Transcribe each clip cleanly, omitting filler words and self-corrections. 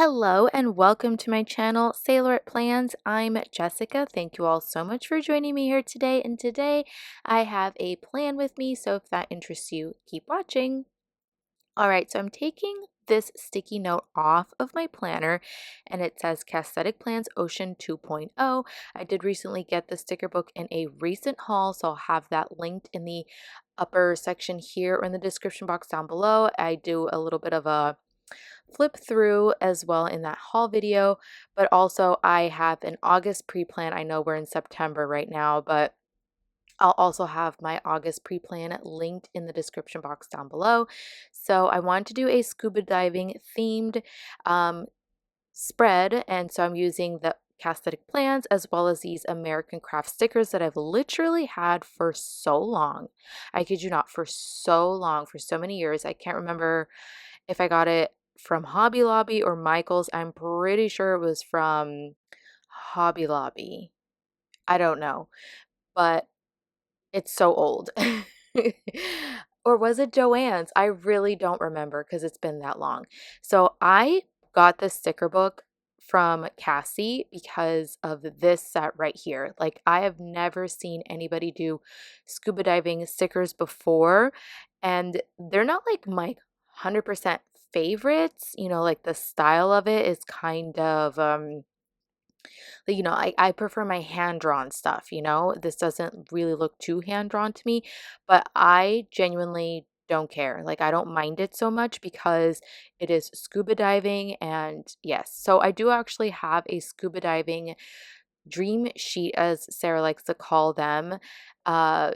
Hello and welcome to my channel, Sailorette.Plans. I'm Jessica. Thank you all so much for joining me here today. And today I have a plan with me, so if that interests you, keep watching. All right, so I'm taking this sticky note off of my planner and it says CasstheticPlans Ocean 2.0. I did recently get the sticker book in a recent haul, so I'll have that linked in the upper section here or in the description box down below. I do a little bit of a flip through as well in that haul video, but also I have an August pre-plan. I know we're in September right now, but I'll also have my August pre-plan linked in the description box down below. So I want to do a scuba diving themed spread, and so I'm using the Cassthetic plans as well as these American craft stickers that I've literally had for so long. I kid you not, for so long, for so many years. I can't remember if I got it from Hobby Lobby or Michael's. I'm pretty sure it was from Hobby Lobby. I don't know, but it's so old. Or was it Joann's? I really don't remember because it's been that long. So I got this sticker book from Cassie because of this set right here. Like, I have never seen anybody do scuba diving stickers before, and they're not like my 100% favorites. You know, like the style of it is kind of I prefer my hand-drawn stuff, This doesn't really look too hand-drawn to me, but I genuinely don't care. Like, I don't mind it so much because it is scuba diving. And yes, so I do actually have a scuba diving dream sheet, as Sarah likes to call them, uh,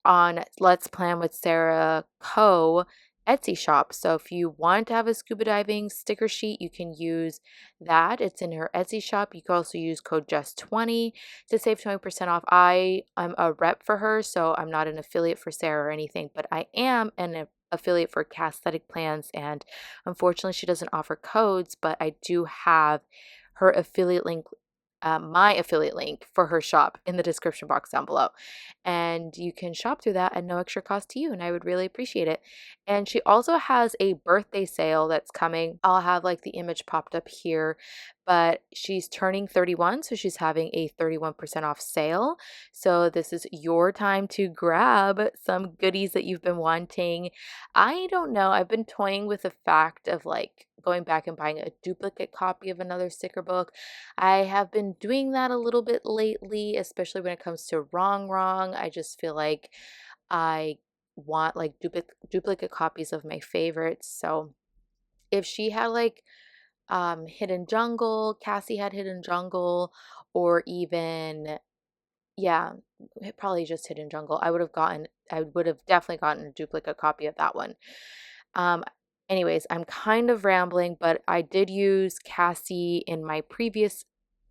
on Let's Plan with Sarah Co. Etsy shop. So if you want to have a scuba diving sticker sheet, you can use that. It's in her Etsy shop. You can also use code JESS20 to save 20% off. I'm a rep for her, so I'm not an affiliate for Sarah or anything, but I am an affiliate for CasstheticPlans, and unfortunately she doesn't offer codes, but I do have her affiliate link, my affiliate link for her shop in the description box down below. And you can shop through that at no extra cost to you, and I would really appreciate it. And she also has a birthday sale that's coming. I'll have like the image popped up here, but she's turning 31, so she's having a 31% off sale. So this is your time to grab some goodies that you've been wanting. I don't know, I've been toying with the fact of like going back and buying a duplicate copy of another sticker book. I have been doing that a little bit lately, especially when it comes to Wrong Wrong. I just feel like I want like duplicate copies of my favorites. So if she had like Hidden Jungle, Cassie had Hidden Jungle, or even, yeah, probably just Hidden Jungle, I would have definitely gotten a duplicate copy of that one. Um, Anyways, I'm kind of rambling, but I did use Cassie in my previous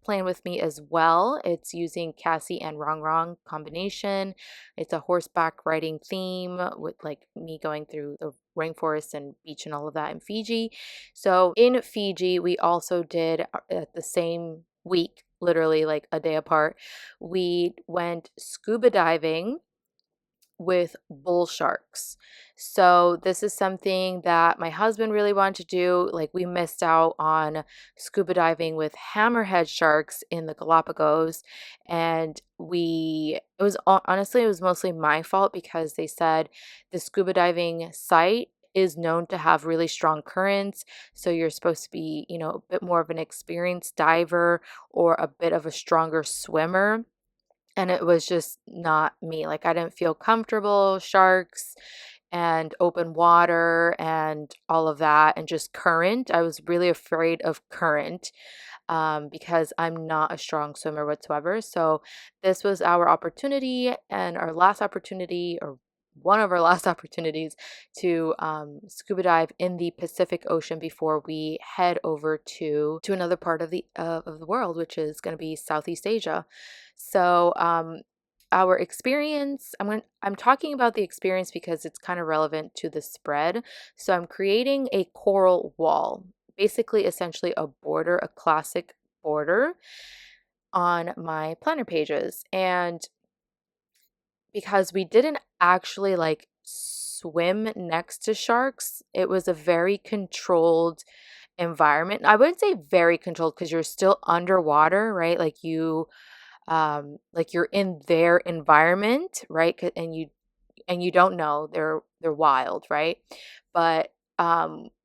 plan with me as well. It's using Cassie and Wrong Wrong combination. It's a horseback riding theme with like me going through the rainforest and beach and all of that in Fiji. So in Fiji, we also did at the same week, literally like a day apart, we went scuba diving with bull sharks. So this is something that my husband really wanted to do. Like, we missed out on scuba diving with hammerhead sharks in the Galapagos, and honestly, it was mostly my fault because they said the scuba diving site is known to have really strong currents, so you're supposed to be, a bit more of an experienced diver or a bit of a stronger swimmer, and it was just not me. Like, I didn't feel comfortable, sharks and open water and all of that, and just current. I was really afraid of current because I'm not a strong swimmer whatsoever. So this was our opportunity and our last opportunity, or one of our last opportunities, to scuba dive in the Pacific Ocean before we head over to another part of the world, which is going to be Southeast Asia. So our experience, I'm talking about the experience because it's kind of relevant to the spread. So I'm creating a coral wall, basically essentially a border, a classic border on my planner pages. And because we didn't actually like swim next to sharks, it was a very controlled environment. I wouldn't say very controlled because you're still underwater, right? Like you're in their environment, right? And you don't know, they're wild, right? But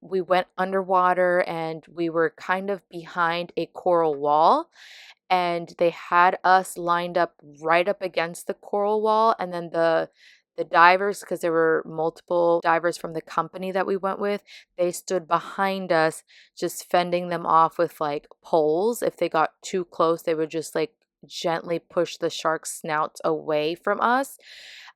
we went underwater and we were kind of behind a coral wall, and they had us lined up right up against the coral wall, and then the divers, because there were multiple divers from the company that we went with, they stood behind us just fending them off with like poles. If they got too close, they would just like gently push the shark snouts away from us.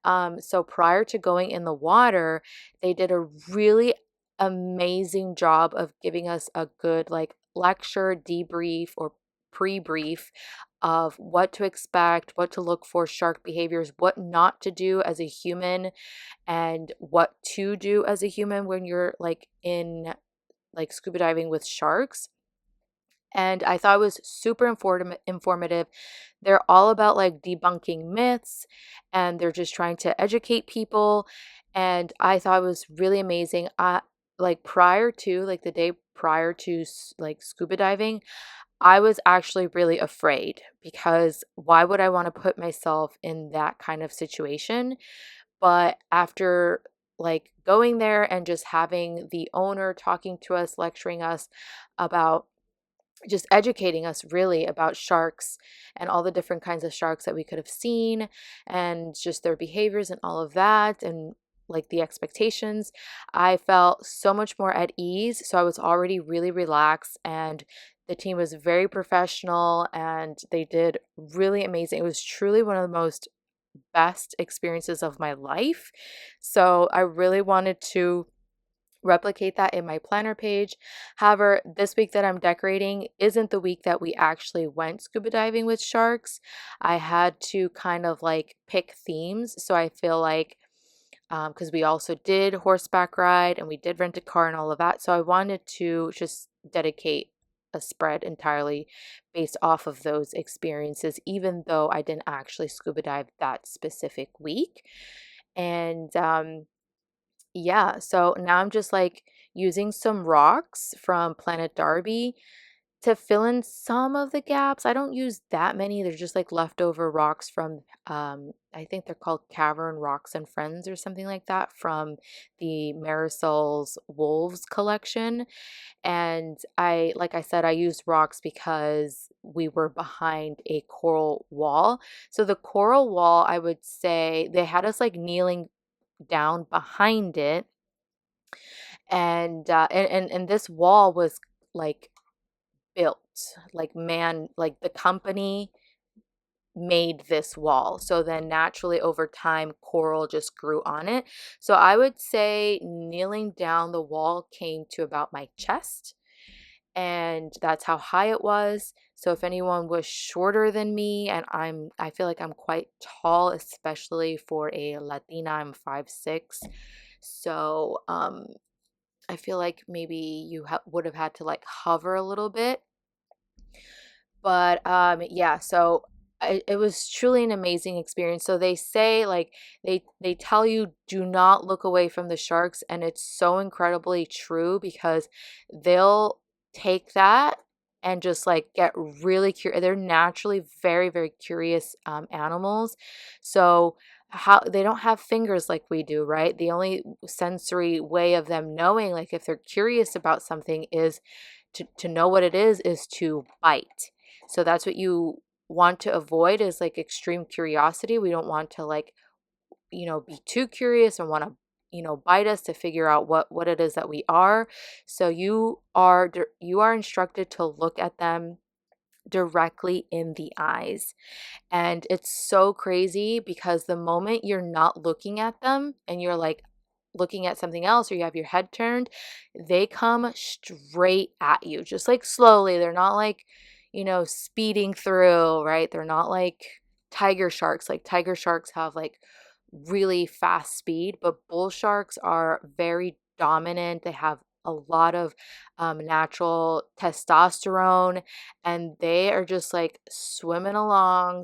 So prior to going in the water, they did a really amazing job of giving us a good like lecture, debrief, or pre-brief of what to expect, what to look for, shark behaviors, what not to do as a human, and what to do as a human when you're like in like scuba diving with sharks. And I thought it was super informative. They're all about like debunking myths, and they're just trying to educate people. And I thought it was really amazing. Like prior to like the day prior to like scuba diving, I was actually really afraid because why would I want to put myself in that kind of situation? But after like going there and just having the owner talking to us, lecturing us about, just educating us really about sharks and all the different kinds of sharks that we could have seen, and just their behaviors and all of that, and like the expectations, I felt so much more at ease. So I was already really relaxed, and the team was very professional and they did really amazing. It was truly one of the most best experiences of my life. So I really wanted to replicate that in my planner page. However, this week that I'm decorating isn't the week that we actually went scuba diving with sharks. I had to kind of like pick themes. So I feel like, because we also did horseback ride and we did rent a car and all of that. So I wanted to just dedicate a spread entirely based off of those experiences, even though I didn't actually scuba dive that specific week. And yeah, so now I'm just like using some rocks from Planet Darby to fill in some of the gaps. I don't use that many. They're just like leftover rocks from I think they're called Cavern Rocks and Friends or something like that, from the Marisol's Wolves collection. And I, like I said, I used rocks because we were behind a coral wall. So the coral wall, I would say they had us like kneeling down behind it, and this wall was like built, like man, like the company made this wall. So then naturally over time coral just grew on it. So I would say kneeling down, the wall came to about my chest, and that's how high it was. So if anyone was shorter than me, and I feel like I'm quite tall, especially for a Latina, I'm 5'6". So I feel like maybe you would have had to like hover a little bit. But yeah, so it was truly an amazing experience. So they say like they tell you do not look away from the sharks, and it's so incredibly true because they'll take that and just like get really curious. They're naturally very, very curious animals. So how they don't have fingers like we do, right? The only sensory way of them knowing, like if they're curious about something, is to know what it is to bite. So that's what you want to avoid, is like extreme curiosity. We don't want to like, be too curious and want to, bite us to figure out what it is that we are. So you are instructed to look at them directly in the eyes. And it's so crazy because the moment you're not looking at them and you're like looking at something else, or you have your head turned, they come straight at you, just like slowly. They're not like, speeding through, right? They're not like tiger sharks. Like tiger sharks have like really fast speed, but bull sharks are very dominant. They have a lot of natural testosterone, and they are just like swimming along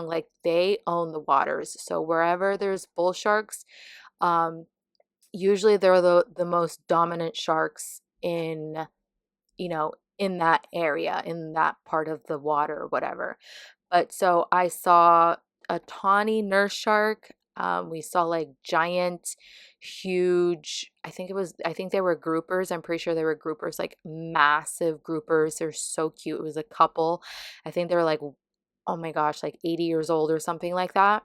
like they own the waters. So wherever there's bull sharks, usually they're the most dominant sharks in in that area, in that part of the water or whatever. But so I saw a tawny nurse shark. We saw like giant, huge, I think they were groupers. I'm pretty sure they were groupers, like massive groupers. They're so cute. It was a couple. I think they were like, oh my gosh, like 80 years old or something like that.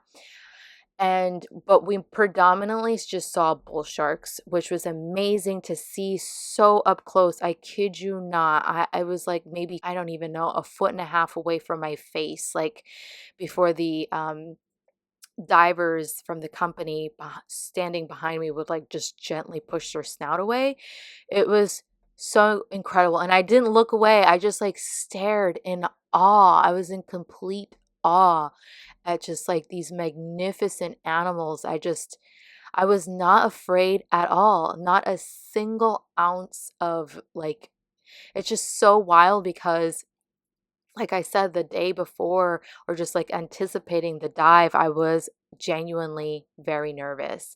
But we predominantly just saw bull sharks, which was amazing to see so up close. I kid you not. I was like maybe, I don't even know, a foot and a half away from my face, like before the divers from the company standing behind me would like just gently push their snout away. It was so incredible. And I didn't look away. I just like stared in awe. I was in complete awe at just like these magnificent animals. I was not afraid at all. Not a single ounce of like, it's just so wild because like I said, the day before, or just like anticipating the dive, I was genuinely very nervous.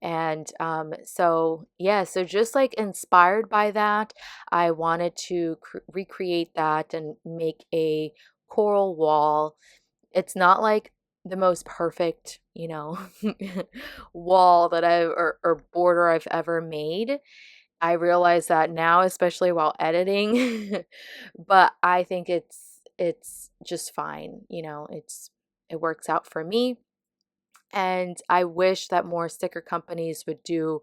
And so, yeah, so just like inspired by that, I wanted to recreate that and make a coral wall. It's not like the most perfect, wall that or border I've ever made. I realize that now, especially while editing, but I think it's just fine. It works out for me. And I wish that more sticker companies would do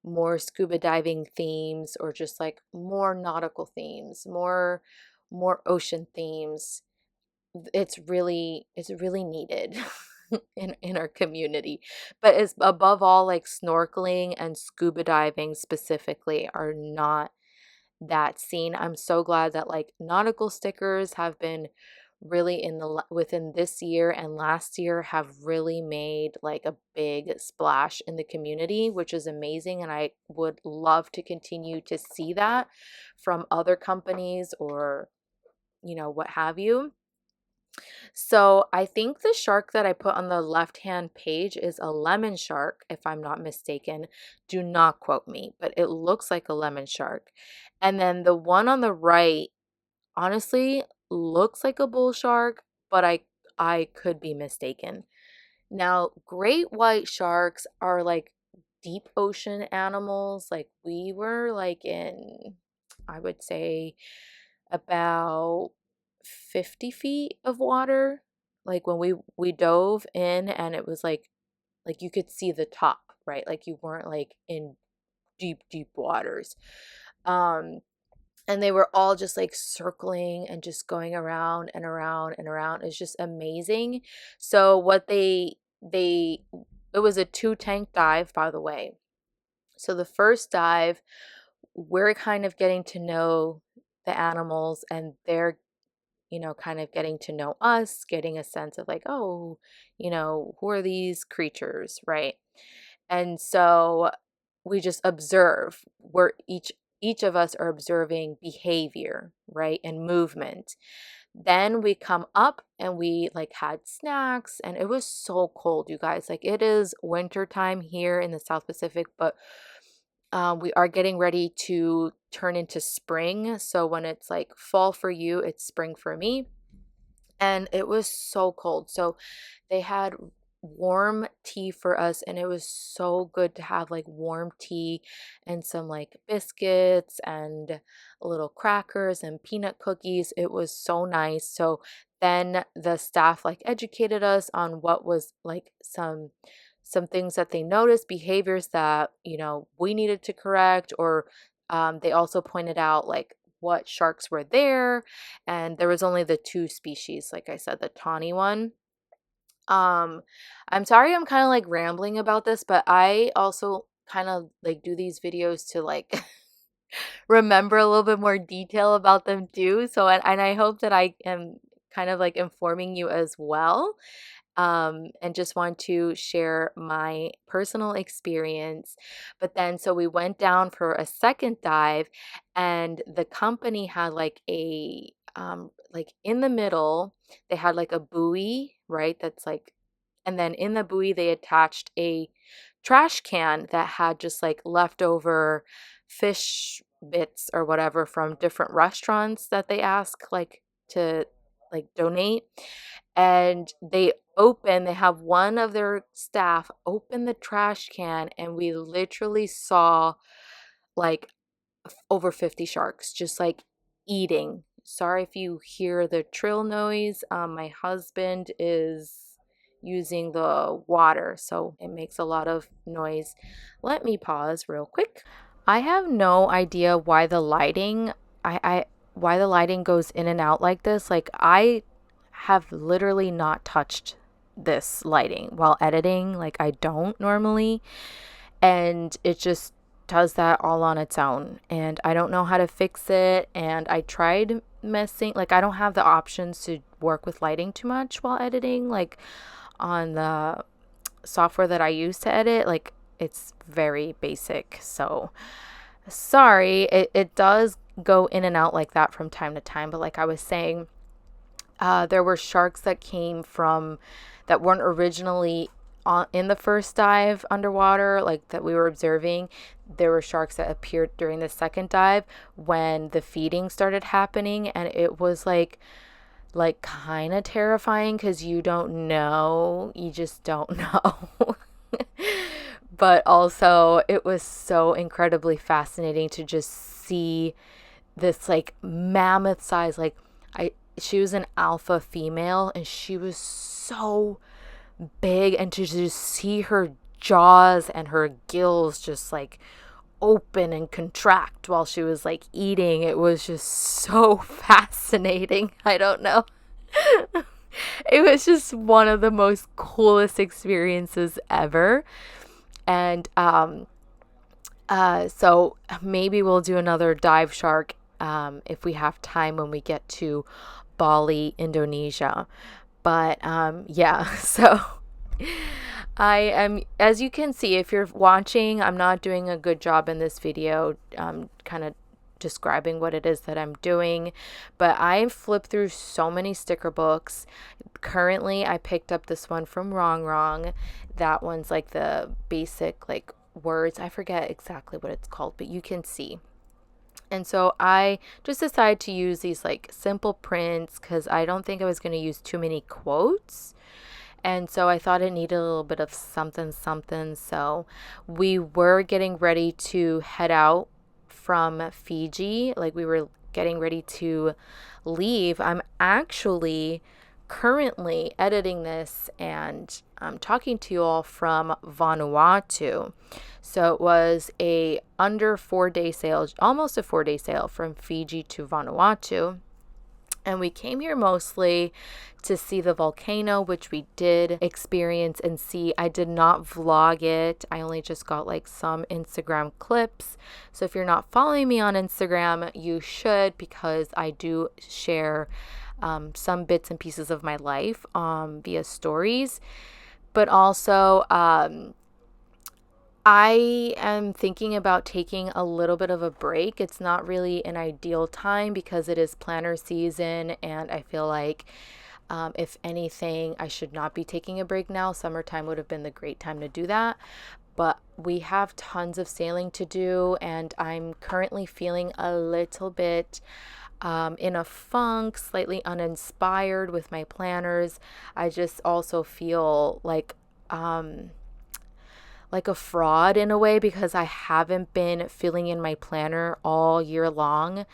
more scuba diving themes or just like more nautical themes, more ocean themes. It's really needed in our community. But it's above all, like snorkeling and scuba diving specifically are not that scene. I'm so glad that like nautical stickers have been really within this year and last year have really made like a big splash in the community, which is amazing. And I would love to continue to see that from other companies or what have you. So I think the shark that I put on the left-hand page is a lemon shark, if I'm not mistaken. Do not quote me, but it looks like a lemon shark. And then the one on the right, honestly, looks like a bull shark, but I could be mistaken. Now, great white sharks are like deep ocean animals. Like we were like in, I would say, about 50 feet of water. Like when we dove in and it was like you could see the top, right? Like you weren't like in deep waters. And they were all just like circling and just going around and around and around. It's just amazing. So what it was a 2 tank dive, by the way. So the first dive, we're kind of getting to know the animals and they're kind of getting to know us, getting a sense of like, oh, who are these creatures, right? And so we just observe. Each of us are observing behavior, right? And movement. Then we come up and we like had snacks and it was so cold, you guys. Like it is winter time here in the South Pacific, but we are getting ready to turn into spring. So when it's like fall for you, it's spring for me. And it was so cold. So they had warm tea for us and it was so good to have like warm tea and some like biscuits and little crackers and peanut cookies. It was so nice. So then the staff like educated us on what was like some things that they noticed, behaviors that we needed to correct, or they also pointed out like what sharks were there. And there was only the 2 species, like I said, the tawny one. I'm sorry I'm kind of like rambling about this, but I also kind of like do these videos to like remember a little bit more detail about them too. So and I hope that I am kind of like informing you as well. And just want to share my personal experience. But then, so we went down for a second dive, and the company had like in the middle, they had like a buoy, right? That's like, and then in the buoy, they attached a trash can that had just like leftover fish bits or whatever from different restaurants that they ask like to like donate. And they have one of their staff open the trash can, and we literally saw like over 50 sharks just like eating. Sorry if you hear the trill noise. My husband is using the water, so it makes a lot of noise. Let me pause real quick. I have no idea why the lighting I why the lighting goes in and out like this. Like, I have literally not touched this lighting while editing. Like, I don't normally, and it just does that all on its own, and I don't know how to fix it. And I tried messing, like, I don't have the options to work with lighting too much while editing, like on the software that I use to edit. Like, it's very basic, so sorry. It does go in and out like that from time to time, but like I was saying, there were sharks that came from that weren't originally in the first dive underwater, like that we were observing. There were sharks that appeared during the second dive when the feeding started happening, and it was like kind of terrifying because you just don't know. But also it was so incredibly fascinating to just see this like mammoth size, like she was an alpha female, and she was so big, and to just see her jaws and her gills just like open and contract while she was like eating, it was just so fascinating. I don't know. It was just one of the most coolest experiences ever. And so maybe we'll do another dive shark if we have time when we get to Bali, Indonesia. But yeah, so I am, as you can see, if you're watching, I'm not doing a good job in this video kind of describing what it is that I'm doing, but I flipped through so many sticker books. Currently, I picked up this one from Wrong. That one's like the basic like words. I forget exactly what it's called, but you can see. And so I just decided to use these like simple prints because I don't think I was going to use too many quotes. And so I thought it needed a little bit of something. So we were getting ready to head out from Fiji. Like, we were getting ready to leave. I'm actually currently editing this and I'm talking to you all from Vanuatu. So it was a under 4-day sail, almost a 4-day sail from Fiji to Vanuatu. And we came here mostly to see the volcano, which we did experience and see. I did not vlog it. I only just got like some Instagram clips. So if you're not following me on Instagram, you should, because I do share some bits and pieces of my life via stories. But also, I am thinking about taking a little bit of a break. It's not really an ideal time because it is planner season, and I feel like if anything, I should not be taking a break now. Summertime would have been the great time to do that. But we have tons of sailing to do, and I'm currently feeling a little bit in a funk, slightly uninspired with my planners. I just also feel like a fraud in a way because I haven't been filling in my planner all year long,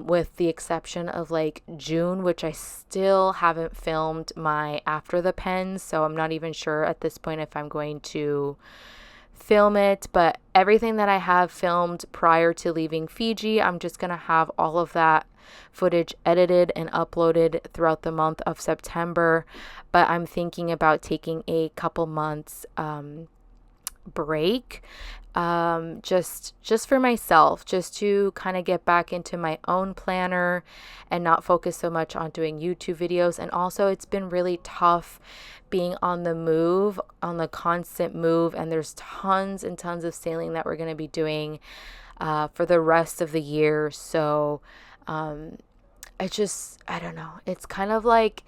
with the exception of like June, which I still haven't filmed my after the pens. So I'm not even sure at this point if I'm going to film it, but everything that I have filmed prior to leaving Fiji, I'm just going to have all of that footage edited and uploaded throughout the month of September. But I'm thinking about taking a couple months break, just for myself, just to kind of get back into my own planner and not focus so much on doing YouTube videos. And also, it's been really tough being on the move, on the constant move, and there's tons and tons of sailing that we're going to be doing for the rest of the year. So I don't know, it's kind of like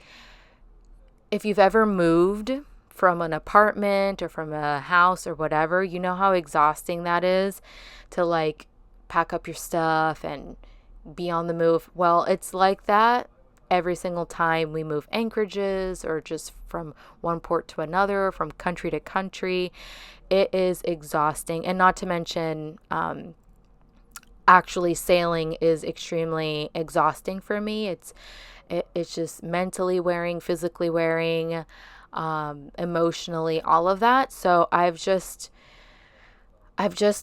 if you've ever moved from an apartment or from a house or whatever, you know how exhausting that is to like pack up your stuff and be on the move. Well, it's like that every single time we move anchorages or just from one port to another, from country to country. It is exhausting. And not to mention, actually sailing is extremely exhausting for me. It's just mentally wearing, physically wearing, emotionally, all of that. So I've just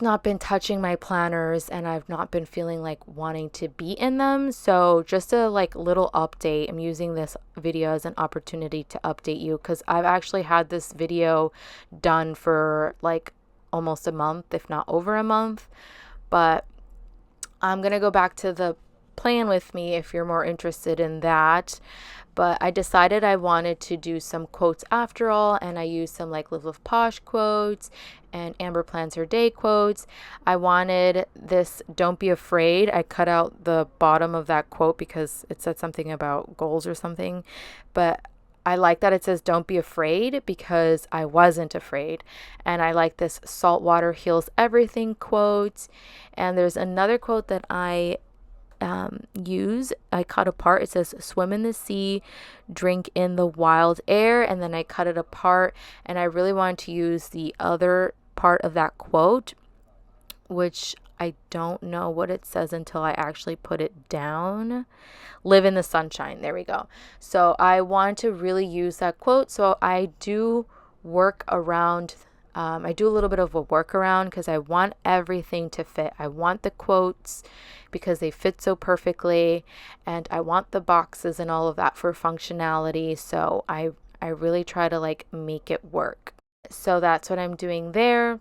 not been touching my planners, and I've not been feeling like wanting to be in them. So just a like little update. I'm using this video as an opportunity to update you, because I've actually had this video done for like almost a month, if not over a month. But I'm going to go back to the plan with me if you're more interested in that. But I decided I wanted to do some quotes after all, and I used some like Live Live Posh quotes and Amber Plans Her Day quotes. I wanted this "Don't be afraid." I cut out the bottom of that quote because it said something about goals or something, but I like that it says "Don't be afraid" because I wasn't afraid. And I like this "Salt water heals everything" quote. And there's another quote that I use. I cut apart. It says "Swim in the sea, drink in the wild air," and then I cut it apart, and I really wanted to use the other part of that quote, which I don't know what it says until I actually put it down. "Live in the sunshine." There we go. So I want to really use that quote. So I do work around, I do a little bit of a workaround because I want everything to fit. I want the quotes because they fit so perfectly, and I want the boxes and all of that for functionality. So I really try to like make it work. So that's what I'm doing there.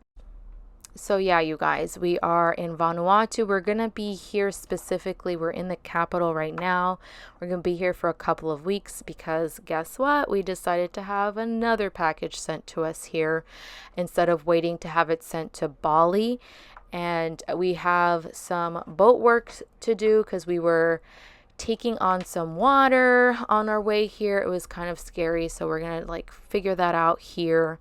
So yeah, you guys, we are in Vanuatu. We're going to be here specifically. We're in the capital right now. We're going to be here for a couple of weeks because guess what? We decided to have another package sent to us here instead of waiting to have it sent to Bali. And we have some boat work to do because we were taking on some water on our way here. It was kind of scary. So we're going to like figure that out here.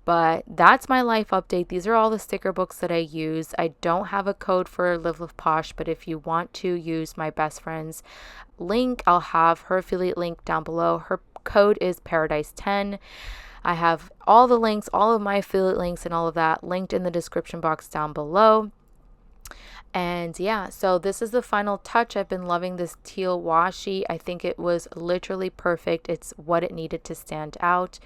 But that's my life update. These are all the sticker books that I use. I don't have a code for Live Live Posh, but if you want to use my best friend's link, I'll have her affiliate link down below. Her code is Paradise10. I have all the links, all of my affiliate links and all of that linked in the description box down below. And yeah, so this is the final touch. I've been loving this teal washi. I think it was literally perfect. It's what it needed to stand out.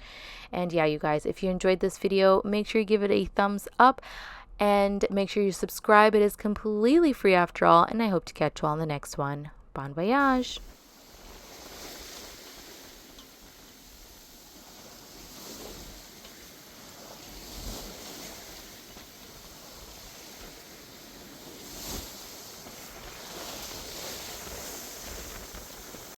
And yeah, you guys, if you enjoyed this video, make sure you give it a thumbs up and make sure you subscribe. It is completely free after all, and I hope to catch you all in the next one. Bon voyage!